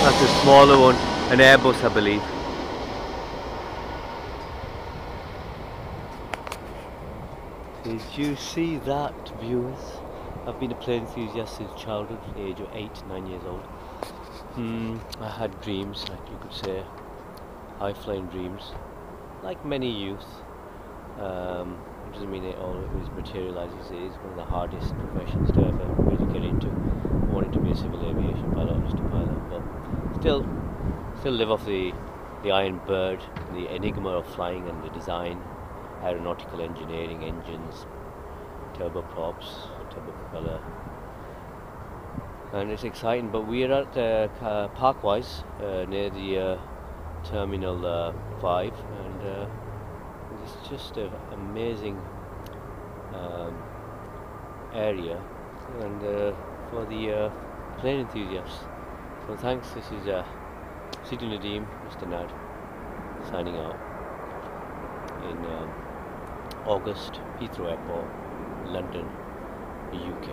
That's a smaller one, an Airbus, I believe. Did you see that, viewers? I've been a plane enthusiast since childhood, at the age of 8, 9 years old. I had dreams, like you could say, high-flying dreams, like many youth. It doesn't mean it always materialises. It is one of the hardest professions to ever really get into. I wanted to be a civil aviation pilot, or just a pilot, but still live off the iron bird, the enigma of flying and the design, aeronautical engineering, engines, turboprops, turbo propeller, and it's exciting. But we are at Parkwise near the Terminal 5, and it's just an amazing area, and for the plane enthusiasts. So thanks. This is Sidi Nadeem, Mr. Nad, signing out in August, Heathrow Airport, London, UK.